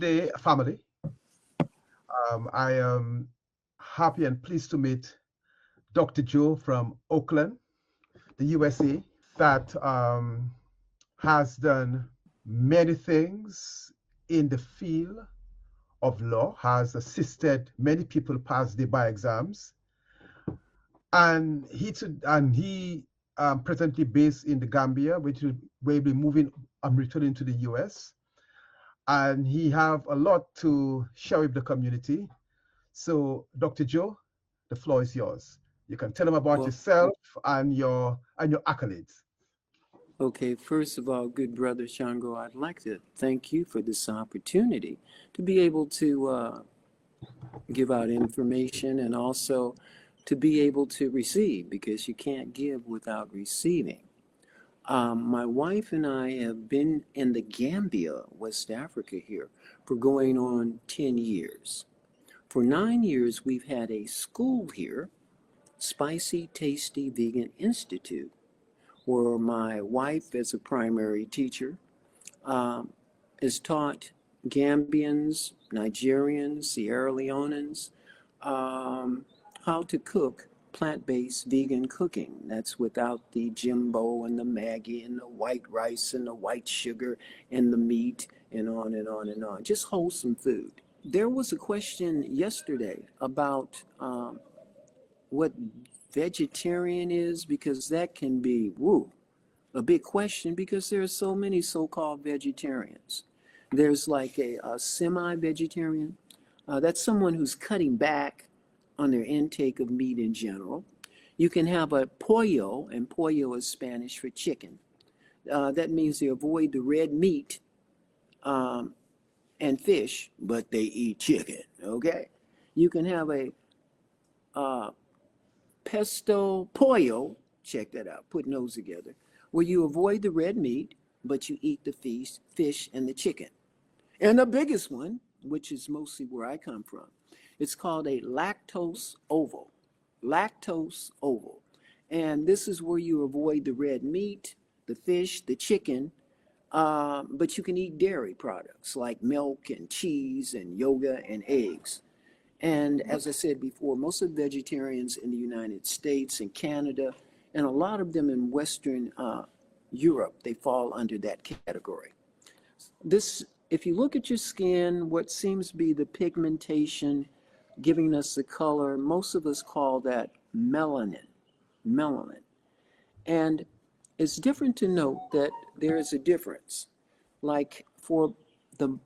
today, family. I am happy and pleased to meet Dr. Joe from Oakland, the USA, that has done many things in the field of law, has assisted many people pass the bar exams, and he presently based in the Gambia, which will be moving and returning to the US, and he have a lot to share with the community. So, Dr. Joe, the floor is yours. You can tell them about Well, yourself and your accolades. okay, first of all, good brother Shango, I'd like to thank you for this opportunity to be able to give out information and also to be able to receive because you can't give without receiving. My wife and I have been in the Gambia, West Africa here, for going on 10 years. For 9 years, we've had a school here, Spicy Tasty Vegan Institute, where my wife, as a primary teacher, um, has taught Gambians, Nigerians, Sierra Leoneans how to cook plant-based vegan cooking. That's without the Jimbo and the Maggie and the white rice and the white sugar and the meat and on and on and on. Just wholesome food. There was a question yesterday about what vegetarian is because that can be, woo, a big question because there are so many so-called vegetarians. There's like a semi-vegetarian. That's someone who's cutting back on their intake of meat in general. You can have a pollo, and pollo is Spanish for chicken. That means they avoid the red meat um, and fish, but they eat chicken, okay? You can have a uh, pesto pollo, check that out, putting those together, where you avoid the red meat, but you eat the fish and the chicken. And the biggest one, which is mostly where I come from, it's called a lactose oval. Lactose oval. And this is where you avoid the red meat, the fish, the chicken, but you can eat dairy products like milk and cheese and yogurt and eggs. And as I said before, most of the vegetarians in the United States and Canada, and a lot of them in Western Europe, they fall under that category. This, if you look at your skin, what seems to be the pigmentation giving us the color, most of us call that melanin. Melanin. And it's different to note that there is a difference. Like for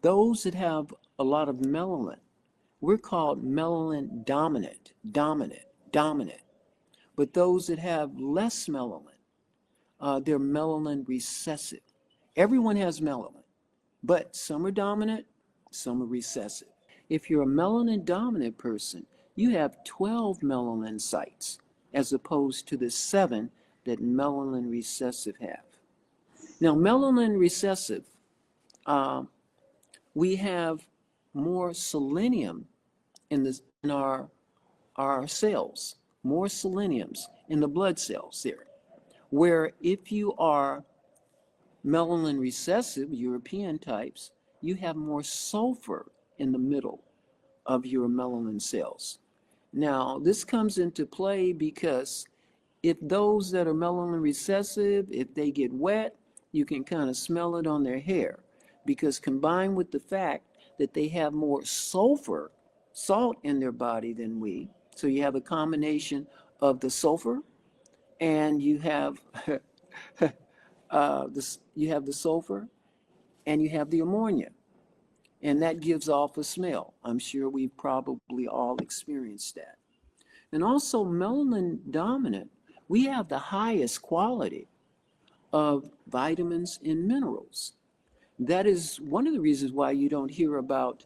those that have a lot of melanin, we're called melanin dominant. But those that have less melanin, they're melanin recessive. Everyone has melanin, but some are dominant, some are recessive. If you're a melanin dominant person, you have 12 melanin sites as opposed to the 7 that melanin recessive have. Now, melanin recessive, uh, we have more selenium in our cells, more seleniums in the blood cells there. Where if you are melanin recessive, European types, you have more sulfur in the middle of your melanin cells. Now, this comes into play because if those that are melanin recessive, if they get wet, you can kind of smell it on their hair because combined with the fact that they have more sulfur, salt in their body than we, so you have a combination of the sulfur and you have you have the sulfur and you have the ammonia, and that gives off a smell. I'm sure we've probably all experienced that. And also melanin dominant, we have the highest quality of vitamins and minerals. That is one of the reasons why you don't hear about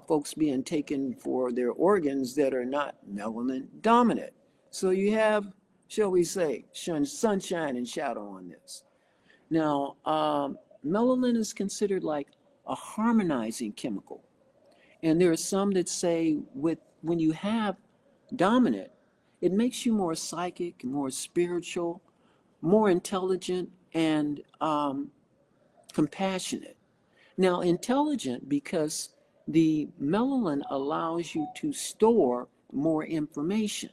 folks being taken for their organs that are not melanin dominant. So you have, shall we say, sunshine and shadow on this. Now, melanin is considered like a harmonizing chemical. And there are some that say when you have dominant, it makes you more psychic, more spiritual, more intelligent, and compassionate. Now, intelligent because the melanin allows you to store more information.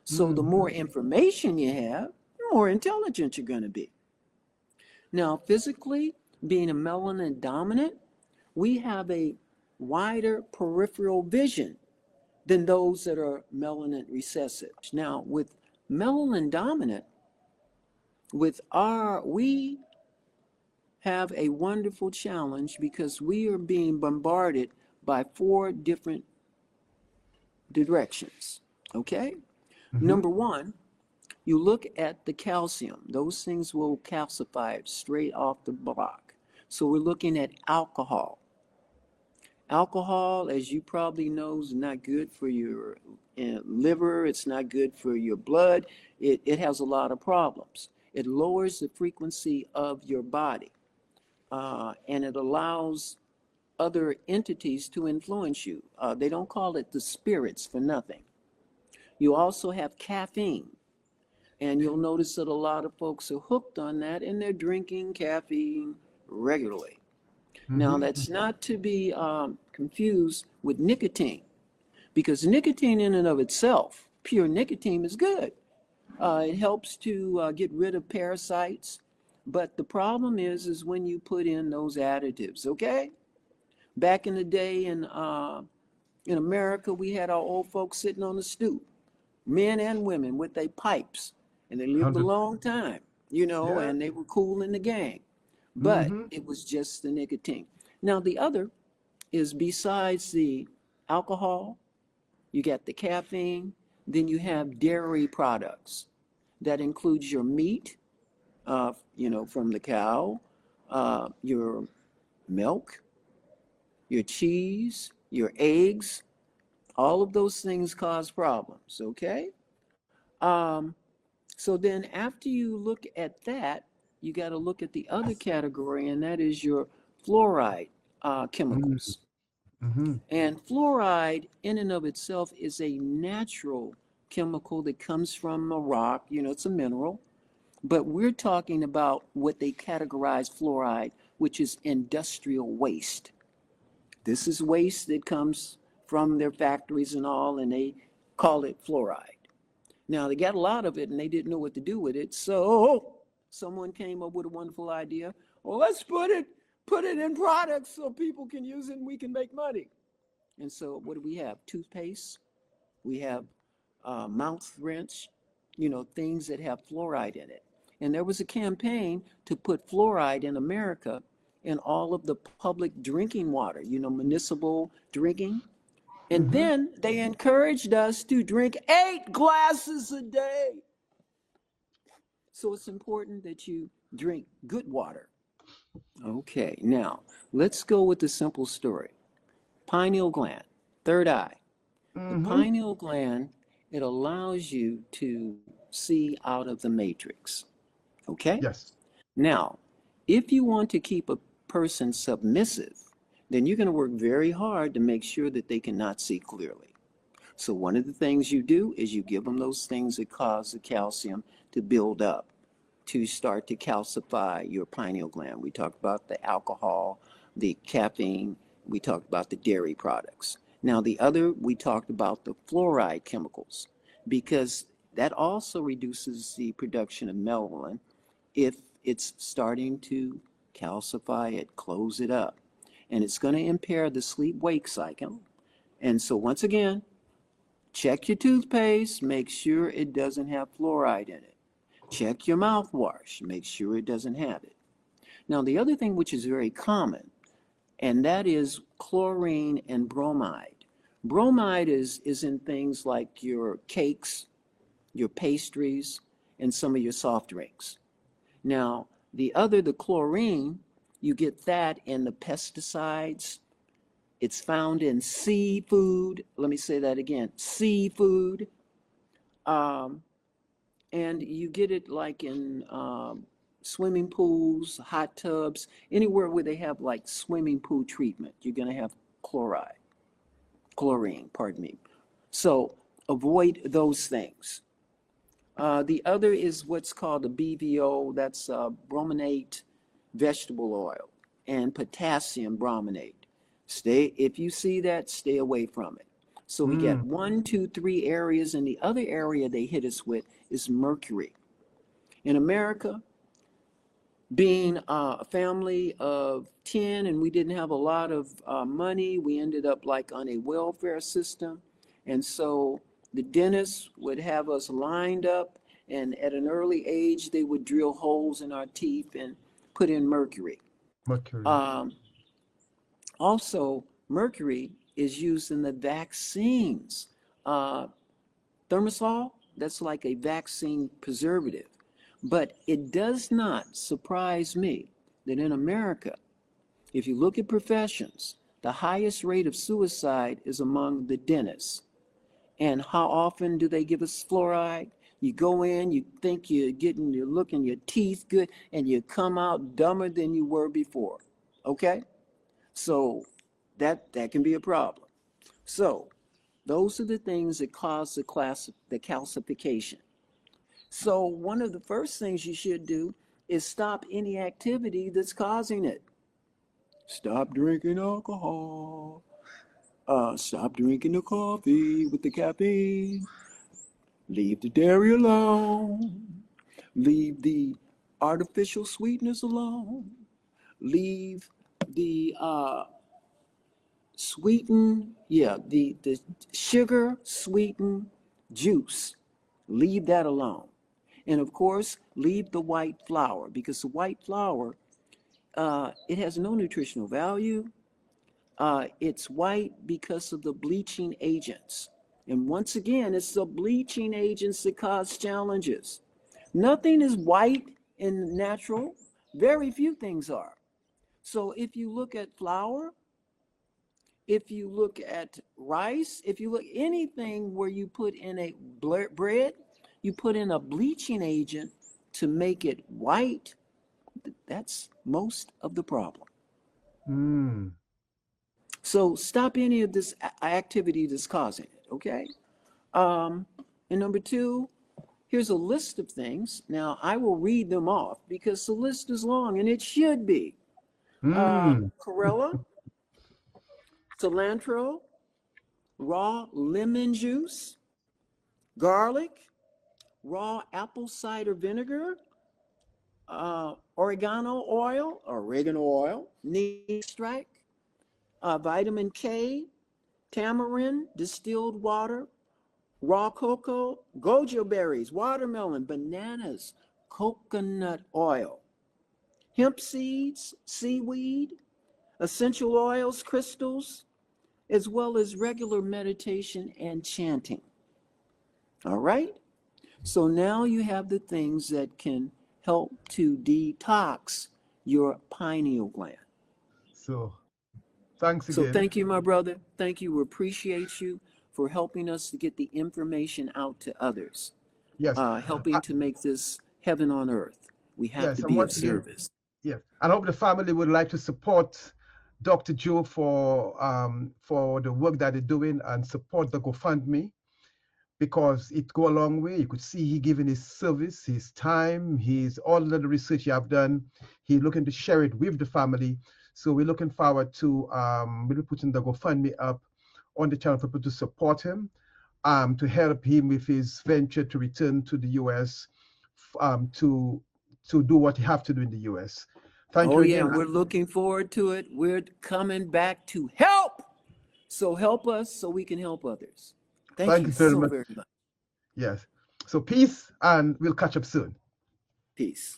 So the Mm-hmm. more information you have, the more intelligent you're going to be. Now, physically, being a melanin dominant, we have a wider peripheral vision than those that are melanin recessive. Now, with melanin dominant, we have a wonderful challenge because we are being bombarded by four different directions. Okay? Mm-hmm. Number one, you look at the calcium. Those things will calcify straight off the block. So we're looking at alcohol. Alcohol, as you probably know, is not good for your liver. It's not good for your blood. It has a lot of problems. It lowers the frequency of your body, and it allows other entities to influence you. They don't call it the spirits for nothing. You also have caffeine, and you'll notice that a lot of folks are hooked on that and they're drinking caffeine regularly. Now, Mm-hmm. that's not to be confused with nicotine, because nicotine in and of itself, pure nicotine, is good. It helps to get rid of parasites, but the problem is when you put in those additives. Okay, back in the day in America, we had our old folks sitting on the stoop, men and women with their pipes, and they lived a 100. long time, you know, Yeah. and they were cool in the gang. But Mm-hmm. it was just the nicotine. Now, the other is, besides the alcohol, you got the caffeine, then you have dairy products. That includes your meat, from the cow, your milk, your cheese, your eggs. All of those things cause problems, okay? Um, so then after you look at that, you got to look at the other category, and that is your fluoride chemicals. Mm-hmm. And fluoride, in and of itself, is a natural chemical that comes from a rock. You know, it's a mineral. But we're talking about what they categorize fluoride, which is industrial waste. This is waste that comes from their factories and all, and they call it fluoride. Now, they got a lot of it, and they didn't know what to do with it. So someone came up with a wonderful idea. Well, let's put it in products so people can use it and we can make money. And so what do we have? Toothpaste. We have mouth rinse, things that have fluoride in it. And there was a campaign to put fluoride in America in all of the public drinking water, municipal drinking. And Mm-hmm. then they encouraged us to drink 8 glasses a day. So it's important that you drink good water. Okay, now let's go with the simple story. Pineal gland, third eye. The Mm-hmm. pineal gland, it allows you to see out of the matrix. Okay? Yes. Now, if you want to keep a person submissive, then you're going to work very hard to make sure that they cannot see clearly. So one of the things you do is you give them those things that cause the calcium to build up, to start to calcify your pineal gland. We talked about the alcohol, the caffeine, we talked about the dairy products. Now, the other, we talked about the fluoride chemicals, because that also reduces the production of melanin if it's starting to calcify it, close it up. And it's going to impair the sleep wake cycle. And so, once again, check your toothpaste, make sure it doesn't have fluoride in it. Check your mouthwash, make sure it doesn't have it. Now, the other thing which is very common, and that is chlorine and bromide. Bromide is in things like your cakes, your pastries, and some of your soft drinks. Now, the chlorine, you get that in the pesticides. It's found in seafood. Let me say that again, seafood. Um, and you get it like in swimming pools, hot tubs, anywhere where they have like swimming pool treatment, you're going to have chlorine, pardon me. So avoid those things. The other is what's called a BVO, that's brominate vegetable oil, and potassium brominate. If you see that, stay away from it. So we get Mm. one, two, three areas, and the other area they hit us with is mercury. In America, being a family of 10 and we didn't have a lot of money, we ended up like on a welfare system. And so the dentist would have us lined up, and at an early age, they would drill holes in our teeth and put in mercury. Mercury. Um, Also, mercury is used in the vaccines. Uh, Thermosol, that's like a vaccine preservative. But it does not surprise me that in America, if you look at professions, the highest rate of suicide is among the dentists. And how often do they give us fluoride? You go in, you think you're looking your teeth good, and you come out dumber than you were before. Okay? So that can be a problem. So those are the things that cause the calcification. So one of the first things you should do is stop any activity that's causing it. Stop drinking alcohol. Stop drinking the coffee with the caffeine. Leave the dairy alone. Leave the artificial sweetness alone. Leave the the sugar sweetened juice. Leave that alone. And of course, leave the white flour, because the white flour, it has no nutritional value. It's white because of the bleaching agents. And once again, it's the bleaching agents that cause challenges. Nothing is white and natural. Very few things are. So if you look at flour, if you look at rice, if you look anything where you put in a bread, you put in a bleaching agent to make it white, that's most of the problem. Mm. So stop any of this activity that's causing it, okay? Um, and number two, here's a list of things. Now, I will read them off because the list is long, and it should be. Mm. Chlorella, cilantro, raw lemon juice, garlic, raw apple cider vinegar, oregano oil, neem extract, vitamin K, tamarind, distilled water, raw cocoa, goji berries, watermelon, bananas, coconut oil, hemp seeds, seaweed, essential oils, crystals, as well as regular meditation and chanting. All right? So now you have the things that can help to detox your pineal gland. So thanks So again. thank you, my brother. Thank you. We appreciate you for helping us to get the information out to others, Yes. helping to make this heaven on earth. We have Yes. to And be of once again, service. yes. And I hope the family would like to support Dr. Joe for the work that they're doing and support the GoFundMe, because it go a long way. You could see he giving his service, his time, his all of the research he have done. He looking to share it with the family. So we're looking forward to we'll be putting the GoFundMe up on the channel for people to support him, to help him with his venture to return to the US, to do what he have to do in the US. Thank Oh, you yeah, again. and we're looking forward to it. We're coming back to help. So help us so we can help others. Thank Thank you you very so much. very much. Yes. So peace, and we'll catch up soon. Peace.